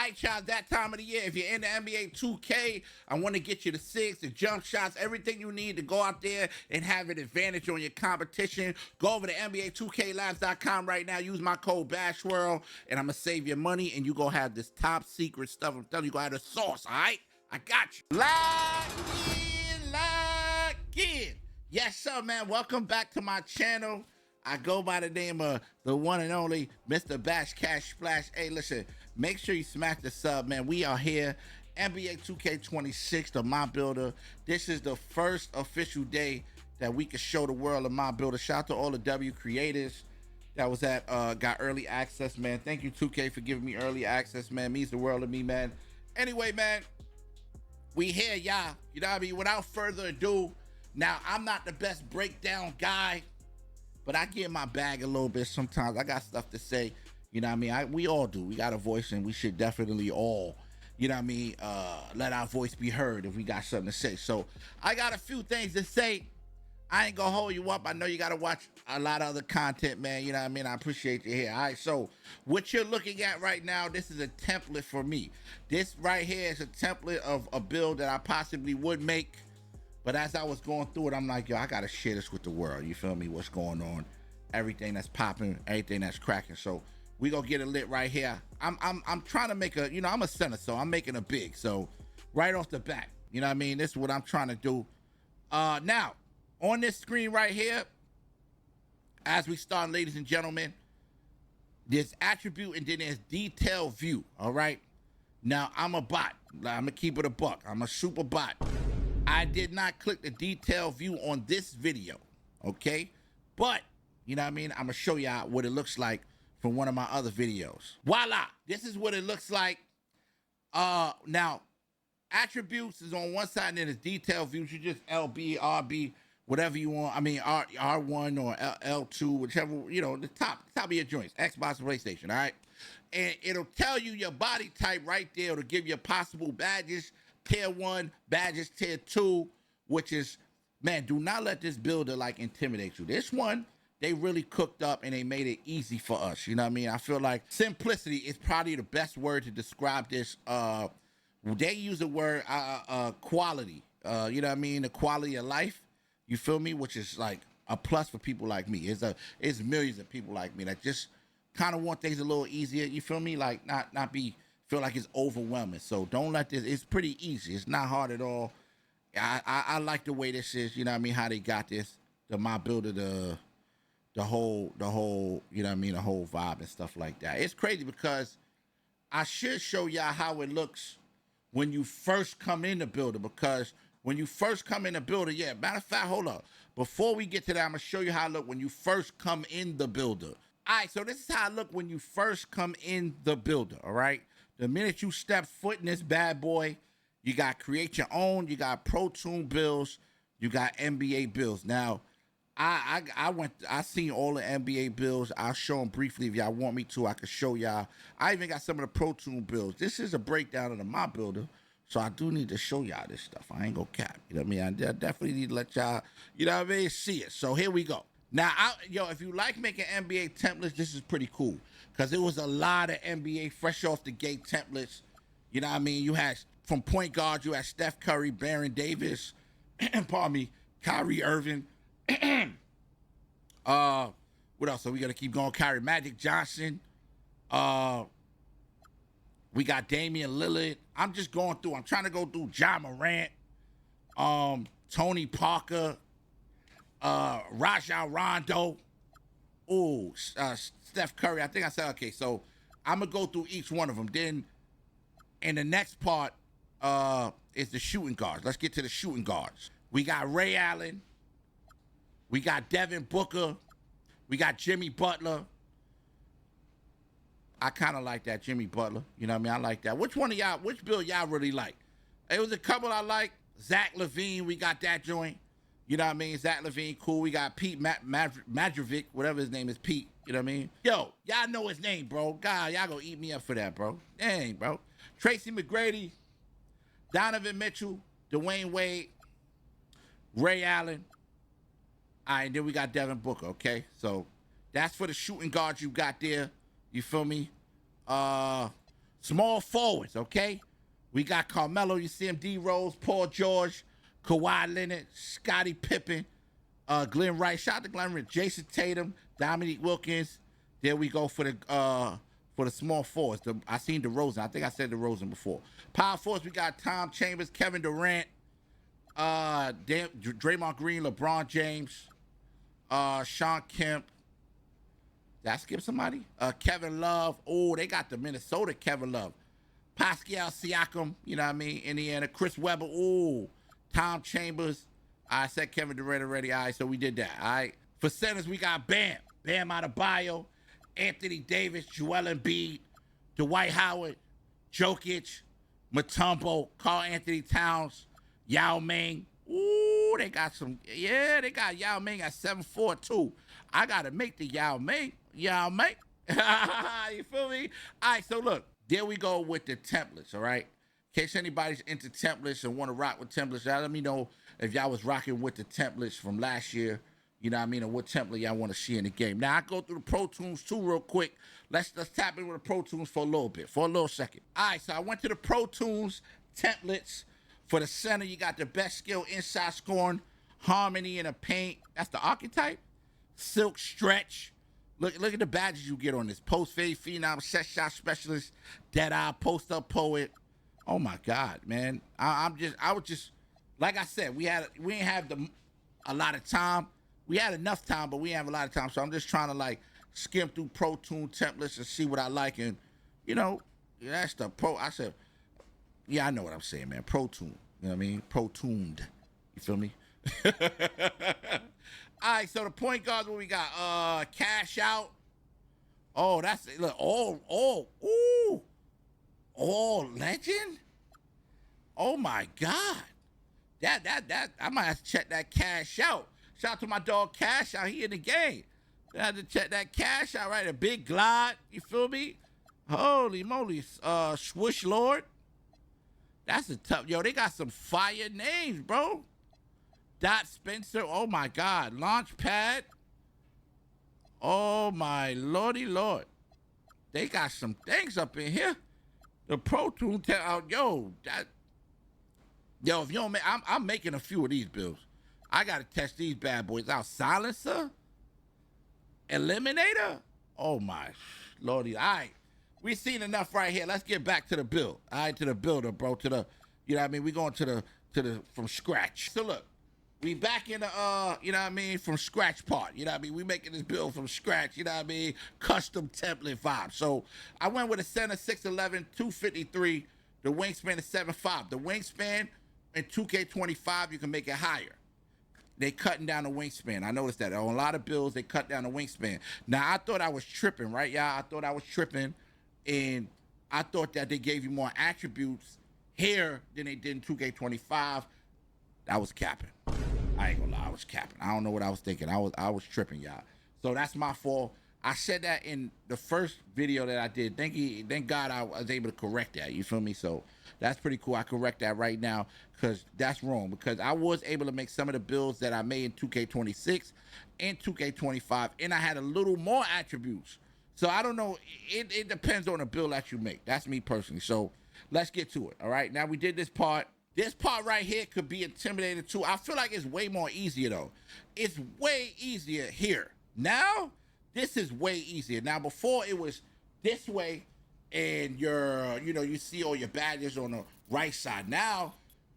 right, y'all, that time of the year. If you're in the NBA 2K, I want to get you the six, the jump shots, everything you need to go out there and have an advantage on your competition. Go over to NBA2KLabs.com right now. Use my code BASHWORLD, and I'm going to save you money, and you going to have this top secret stuff. I'm telling you, going to have the sauce, all right? I got you. Lock in. Yes, sir, man. Welcome back to my channel. I go by the name of the one and only Mr. Bash Cash Splash. Hey, listen, make sure you smash the sub, man. We are here, NBA 2K26, the My Builder. This is the first official day that we can show the world of My Builder. Shout out to all the W creators that was at got early access, man. Thank you, 2K, for giving me early access, man. Means the world to me, man. Anyway, man, we here, y'all. You know what I mean? Without further ado, now I'm not the best breakdown guy, but I get in my bag a little bit sometimes. I got stuff to say, you know what I mean? We all do. We got a voice, and we should definitely all, you know what I mean, let our voice be heard if we got something to say. So I got a few things to say. I ain't gonna hold you up. I know you gotta watch a lot of other content, man. You know what I mean? I appreciate you here. All right, so what you're looking at right now, this is a template for me. This right here is a template of a build that I possibly would make. But as I was going through it, I'm like, yo, I gotta share this with the world. You feel me? What's going on? Everything that's popping, everything that's cracking. So we gonna get it lit right here. I'm trying to make a, you know, I'm a center, so I'm making a big. So right off the bat, you know what I mean? This is what I'm trying to do. Now, on this screen right here, as we start, ladies and gentlemen, there's attribute and then there's detail view. All right. Now I'm a bot. I'm gonna keep it a buck. I'm a super bot. I did not click the detail view on this video, okay? But, you know what I mean? I'm gonna show y'all what it looks like from one of my other videos. Voila, this is what it looks like. Now, attributes is on one side and then it's detail views. You just LB, RB, whatever you want. I mean, R1 or L2, whichever, you know, the top of your joints, Xbox, PlayStation, all right? And it'll tell you your body type right there. It'll give you possible badges. Tier 1, badges, tier 2, which is, man, do not let this builder like intimidate you. This one, they really cooked up and they made it easy for us. You know what I mean? I feel like simplicity is probably the best word to describe this. They use the word quality. You know what I mean? The quality of life. You feel me? Which is like a plus for people like me. It's millions of people like me that just kind of want things a little easier. You feel me? Like not be feel like it's overwhelming. So don't let this, it's pretty easy. It's not hard at all. I like the way this is, you know what I mean, how they got this, the My Builder, the whole, you know what I mean, the whole vibe and stuff like that. It's crazy because I should show y'all how it looks when you first come in the builder, because when you first come in the builder, yeah, matter of fact, hold up. Before we get to that, I'm gonna show you how it look when you first come in the builder. All right, so this is how it look when you first come in the builder, all right? The minute you step foot in this bad boy, you got create your own, you got Pro Toon builds, you got NBA builds. Now, I seen all the NBA builds. I'll show them briefly if y'all want me to. I can show y'all. I even got some of the Pro Toon builds. This is a breakdown of the My Builder, so I do need to show y'all this stuff. I ain't gonna cap. You know what I mean? I definitely need to let y'all, you know what I mean, see it. So here we go. Now, yo, if you like making NBA templates, this is pretty cool. Because there was a lot of NBA fresh off the gate templates. You know what I mean? You had, from point guard, you had Steph Curry, Baron Davis, pardon me, Kyrie Irving. What else? So we got to keep going. Kyrie, Magic Johnson. We got Damian Lillard. I'm just going through. I'm trying to go through Ja Morant, Tony Parker, Rajon Rondo. Ooh, Steph Curry. I think I said, okay, so I'm going to go through each one of them. Then in the next part is the shooting guards. Let's get to the shooting guards. We got Ray Allen. We got Devin Booker. We got Jimmy Butler. I kind of like that, Jimmy Butler. You know what I mean? I like that. Which one of y'all, which build y'all really like? It was a couple I like. Zach LaVine, we got that joint. You know what I mean? Zach LaVine, cool. We got Pete Madrovic, whatever his name is, Pete. You know what I mean? Yo, y'all know his name, bro. God, y'all gonna eat me up for that, bro. Dang, bro. Tracy McGrady, Donovan Mitchell, Dwayne Wade, Ray Allen. All right, and then we got Devin Booker, okay? So that's for the shooting guards you got there. You feel me? Small forwards, okay? We got Carmelo, you see him, D Rose, Paul George, Kawhi Leonard, Scottie Pippen, Glenn Rice. Shout out to Glenn Rice, Jason Tatum, Dominique Wilkins. There we go for the small forwards. I seen DeRozan. I think I said DeRozan before. Power forwards, we got Tom Chambers, Kevin Durant, Draymond Green, LeBron James, Sean Kemp. Did I skip somebody? Kevin Love. Oh, they got the Minnesota Kevin Love. Pascal Siakam, you know what I mean? Indiana. Chris Webber. Ooh. Tom Chambers. I said Kevin Durant already. All right, so we did that. All right. For centers, we got Bam. Bam Adebayo, Anthony Davis, Joel Embiid, Dwight Howard, Jokic, Mutombo, Karl Anthony Towns, Yao Ming. Ooh, they got some. Yeah, they got Yao Ming at 7'4" too. I got to make the Yao Ming. Yao Ming. You feel me? All right, so look. There we go with the templates, all right? In case anybody's into templates and want to rock with templates, y'all let me know if y'all was rocking with the templates from last year, you know what I mean, or what template y'all want to see in the game. Now, I go through the Pro Tools too real quick. Let's tap in with the Pro Tools for a little bit, for a little second. All right, so I went to the Pro Tools templates. For the center, you got the best skill inside scoring, harmony in the paint. That's the archetype. Silk stretch. Look at the badges you get on this. Post-fade phenom, set shot specialist, dead-eye, post-up poet. Oh my God, man. I was just, like I said, we ain't have a lot of time. We had enough time, but we didn't have a lot of time. So I'm just trying to like skim through Pro Tune templates and see what I like. And you know, that's the pro. I said, yeah, I know what I'm saying, man. Pro Tune. You know what I mean? Pro Tuned. You feel me? All right, so the point guards, what we got? Cash Out. Oh, that's it. Look, legend. Oh my God, that I might have to check that Cash Out. Shout out to my dog Cash Out. He in the game. I had to check that Cash Out, right? A big glide. You feel me? Holy moly, Swish Lord. That's a tough. Yo, they got some fire names, bro. Dot Spencer, oh my God. Launchpad. Oh my lordy lord. They got some things up in here. The Pro Tool out, yo, if you don't make, I'm making a few of these builds. I gotta test these bad boys out. Silencer, Eliminator. Oh my lordy. All right, we seen enough right here. Let's get back to the build. All right, to the builder, bro. To the, you know what I mean. We going to the from scratch. So look. We back in the, you know what I mean, from scratch part. You know what I mean? We making this build from scratch, you know what I mean? Custom template vibe. So I went with a center 6'11", 253. The wingspan is 7'5". The wingspan in 2K25, you can make it higher. They cutting down the wingspan. I noticed that. On a lot of builds, they cut down the wingspan. Now, I thought I was tripping, right, y'all? I thought I was tripping, and I thought that they gave you more attributes here than they did in 2K25. I was capping. I ain't gonna lie, I was capping. I don't know what I was thinking. I was tripping, y'all. So that's my fault. I said that in the first video that I did. Thank God I was able to correct that. You feel me? So that's pretty cool. I correct that right now because that's wrong. Because I was able to make some of the builds that I made in 2K26 and 2K25, and I had a little more attributes. So I don't know. It depends on the build that you make. That's me personally. So let's get to it. All right. Now we did this part. This part right here could be intimidating too. I feel like it's way more easier though. It's way easier here. Now, this is way easier. Now, before it was this way and you see all your badges on the right side. Now,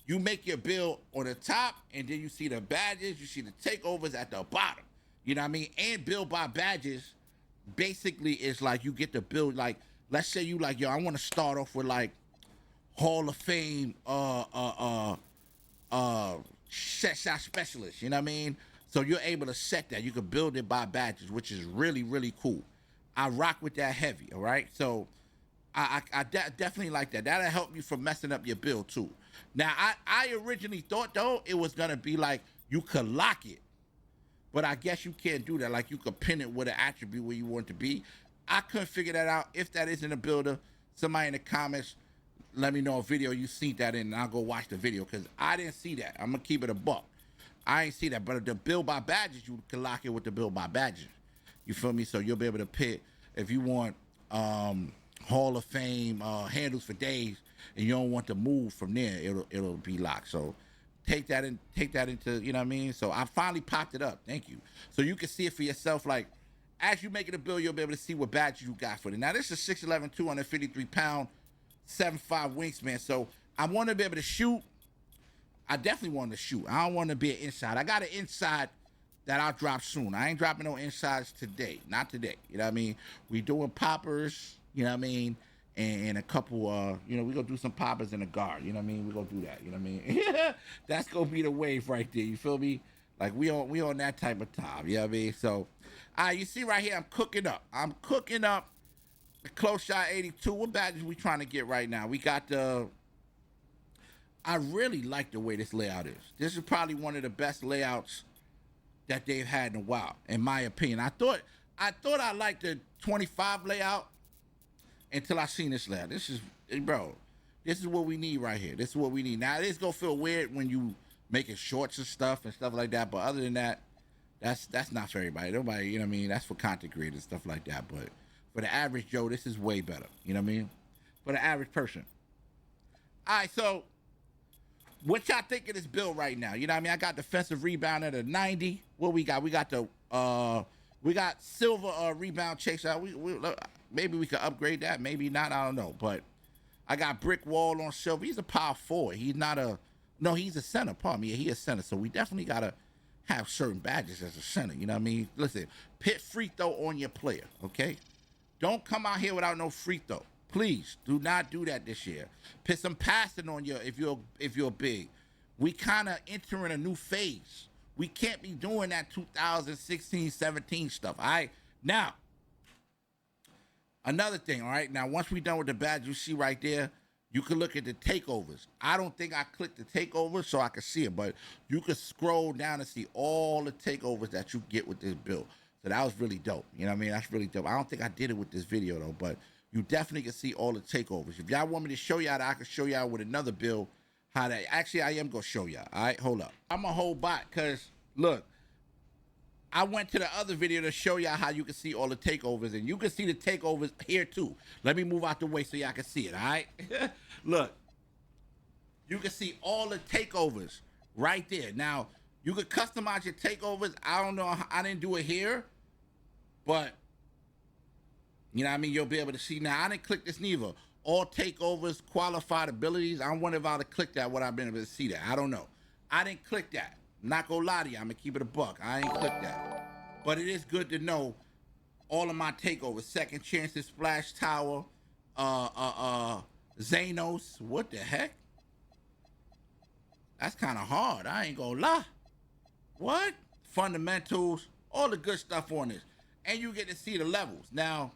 you make your build on the top and then you see the badges, you see the takeovers at the bottom. You know what I mean? And build by badges basically is like you get to build like, let's say you like, yo, I want to start off with like, Hall of Fame set shot specialist, you know what I mean? So you're able to set that. You can build it by badges, which is really, really cool. I rock with that heavy, all right? So I definitely like that. That'll help you from messing up your build too. Now, I originally thought though it was gonna be like you could lock it, but I guess you can't do that. Like you could pin it with an attribute where you want it to be. I couldn't figure that out. If that isn't a builder, somebody in the comments, let me know a video you seen that in, and I'll go watch the video, because I didn't see that. I'm going to keep it a buck. I ain't see that. But the build by badges, you can lock it with the build by badges. You feel me? So you'll be able to pick if you want Hall of Fame handles for days, and you don't want to move from there, it'll be locked. So take that into, you know what I mean? So I finally popped it up. Thank you. So you can see it for yourself. Like, as you make it a bill, you'll be able to see what badge you got for it. Now, this is 6'11", 253 pound, 7'5" wingspan. So I want to be able to shoot. I definitely want to shoot. I don't want to be an inside. I got an inside that I'll drop soon. I ain't dropping no insides today. Not today. You know what I mean? We doing poppers, you know what I mean? And a couple, you know, we gonna do some poppers in a guard. You know what I mean? We gonna do that. You know what I mean? That's gonna be the wave right there. You feel me? Like we on that type of time. You know what I mean? So, you see right here, I'm cooking up. I'm cooking up the close shot 82. What badges we trying to get right now? We got the. I really like the way this layout is. This is probably one of the best layouts that they've had in a while, in my opinion. I thought I liked the 25 layout until I seen this layout. This is, bro, this is what we need right here. This is what we need. Now, it's gonna feel weird when you making shorts and stuff like that, but other than that, that's not for everybody. Nobody, you know what I mean? That's for content creators and stuff like that, but for the average Joe, this is way better. You know what I mean? For the average person. All right, so what y'all think of this build right now? You know what I mean? I got defensive rebound at a 90. What we got? We got the we got silver rebound chaser. Maybe we could upgrade that. Maybe not. I don't know. But I got brick wall on silver. He's a power forward. He's not a he's a center. Pardon me. Yeah, he is center. So we definitely gotta have certain badges as a center. You know what I mean? Listen, put free throw on your player. Okay? Don't come out here without no free throw. Please do not do that this year. Put some passing on you if you're big. We kind of entering a new phase. We can't be doing that 2016, 17 stuff. All right. Now, another thing. All right. Now, once we're done with the badge, you see right there, you can look at the takeovers. I don't think I clicked the takeovers so I can see it, but you can scroll down and see all the takeovers that you get with this build. So that was really dope. You know what I mean? That's really dope. I don't think I did it with this video though, but you definitely can see all the takeovers. If y'all want me to show y'all that, I can show y'all with another build how that. Actually, I am going to show y'all. All right, hold up. I'm going to hold back because, look, I went to the other video to show y'all how you can see all the takeovers, and you can see the takeovers here too. Let me move out the way so y'all can see it, all right? Look, you can see all the takeovers right there. Now, you can customize your takeovers. I don't know. I didn't do it here, but you know what I mean? You'll be able to see. Now, I didn't click this neither. All takeovers, qualified abilities. I wonder if I would have clicked that, would I have been able to see that? I don't know. I didn't click that. I'm not going to lie to you. I'm going to keep it a buck. I ain't clicked that. But it is good to know all of my takeovers. Second Chances, Splash Tower, Xanos. What the heck? That's kind of hard. I ain't going to lie. What? Fundamentals. All the good stuff on this. And you get to see the levels. Now,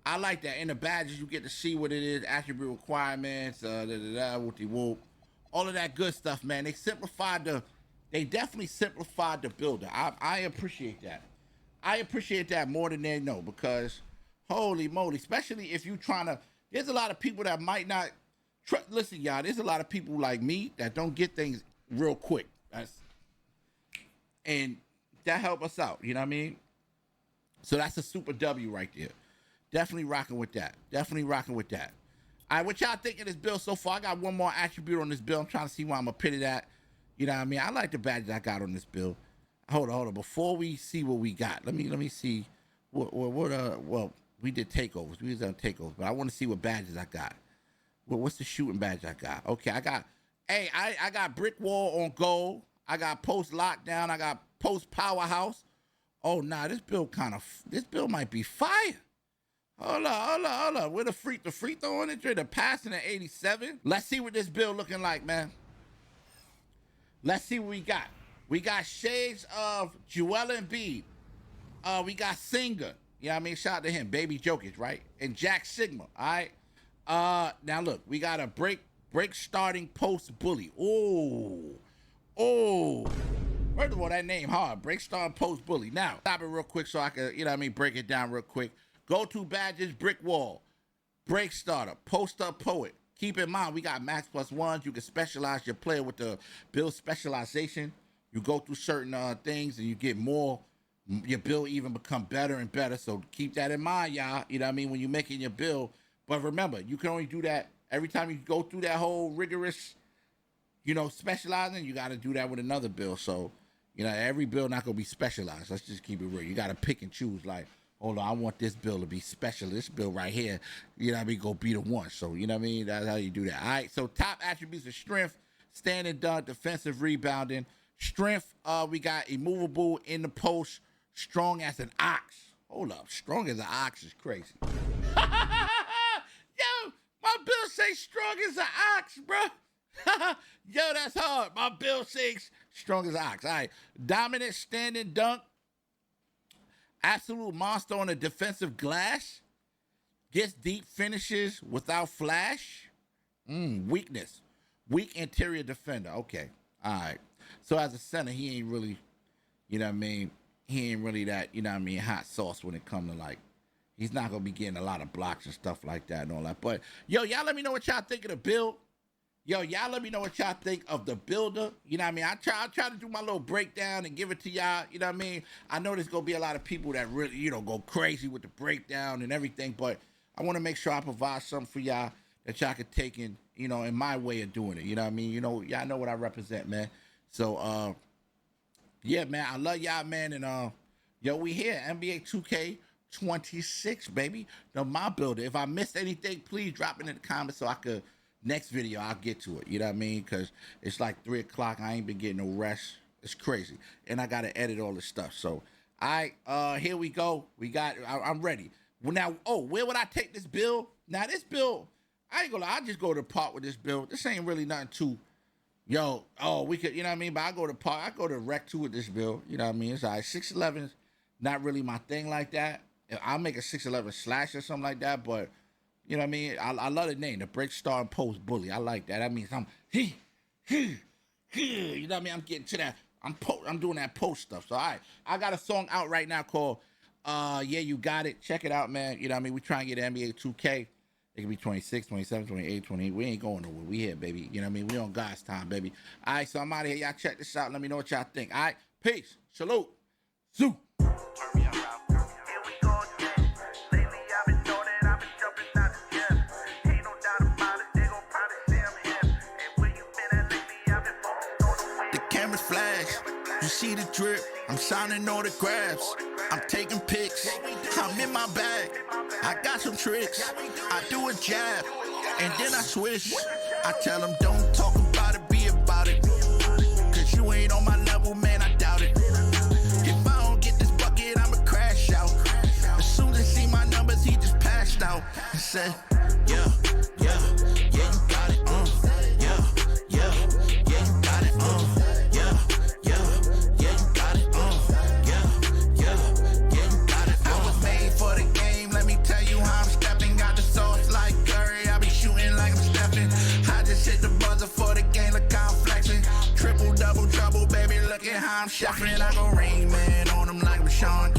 I like that. In the badges, you get to see what it is, attribute requirements, whoop-de-whoop. All of that good stuff, man. They definitely simplified the builder. I appreciate that. I appreciate that more than they know because, holy moly, especially if you trying to, there's a lot of people that might not, listen, y'all, there's a lot of people like me that don't get things real quick. And that help us out, you know what I mean? So that's a super W right there. Definitely rocking with that. Definitely rocking with that. All right, what y'all think of this build so far? I got one more attribute on this build. I'm trying to see where I'm going to put it at. You know what I mean? I like the badges I got on this build. Hold on. Before we see what we got, let me see. Well, we did takeovers. We was on takeovers, but I want to see what badges I got. What's the shooting badge I got? Okay, I got brick wall on gold. I got post lockdown. I got post powerhouse. Oh, nah, this build might be fire. Hold up. Where the free throw on it? The passing at 87. Let's see what this build looking like, man. Let's see what we got. We got shades of Joel Embiid. We got Singer. You know what I mean? Shout out to him. Baby Jokic, right? And Jack Sigma, all right? Now look, we got a break starting post bully. Oh. First of all, that name hard. Break starting post bully. Now, stop it real quick so I can, you know what I mean, break it down real quick. Go-to badges, brick wall, break starter, post-up poet. Keep in mind, we got max plus ones. You can specialize your player with the build specialization. You go through certain things and you get more. Your build even become better and better. So keep that in mind, y'all. You know what I mean? When you're making your build, But remember, you can only do that every time you go through that whole rigorous, specializing. You got to do that with another build. So, every build not gonna be specialized. Let's just keep it real. You got to pick and choose. Like, hold on, I want this build to be special. This build right here, go be the one. So, that's how you do that. All right. So top attributes of strength: standing dunk, defensive rebounding. Strength, we got immovable in the post, strong as an ox. Hold up, strong as an ox is crazy. Yo, my bill say strong as an ox, bro. Yo, that's hard. My bill says strong as an ox. All right, dominant standing dunk. Absolute monster on a defensive glass. Gets deep finishes without flash. Weakness. Weak interior defender. Okay, all right. So as a center, he ain't really, he ain't really that, hot sauce when it comes to he's not going to be getting a lot of blocks and stuff like that and all that. But, yo, y'all let me know what y'all think of the build. Yo, y'all let me know what y'all think of the builder. I try to do my little breakdown and give it to y'all. I know there's going to be a lot of people that really, go crazy with the breakdown and everything. But I want to make sure I provide something for y'all that y'all can take in, in my way of doing it. Y'all know what I represent, man. So, yeah, man, I love y'all, man. And, yo, we here, NBA 2K26, baby. My builder. If I missed anything, please drop it in the comments so I could, next video, I'll get to it. You know what I mean? Because it's like 3 o'clock. I ain't been getting no rest. It's crazy. And I got to edit all this stuff. So, all right, here we go. I'm ready. Well, now, where would I take this build? Now, this build, I ain't gonna lie. I just go to the park with this build. This ain't really nothing too... we could, but I go to park, I go to rec 2 with this build, It's all right. 6'11's not really my thing like that. I'll make a 6'11 slash or something like that, but, I love the name, the break star and post bully. I like that. That means I'm, I'm getting to that. I'm doing that post stuff. So, all right, I got a song out right now called, Yeah, You Got It. Check it out, man. We try and get NBA 2K. It could be 26, 27, 28, 28. We ain't going nowhere. We here, baby. We on God's time, baby. All right, so I'm out of here. Y'all check this out. Let me know what y'all think. All right, peace. Salute. Zoo. The cameras flash. You see the drip. I'm signing autographs. I'm taking pics. I'm in my bag. I got some tricks. I do a jab, and then I switch. I tell them, don't talk about it, be about it. Cause you ain't on my level, man, I doubt it. If I don't get this bucket, I'ma crash out. As soon as he see my numbers, he just passed out and said, yeah, you got it, yeah, you got it, yeah, you got it, yeah, you got it. I was made for the game, let me tell you how I'm stepping. Got the sauce like Curry, I be shooting like I'm stepping. I just hit the buzzer for the game, look how I'm flexing. Triple, double, trouble, baby, look at how I'm shuffling. I go Rain Man on them like Rashawn.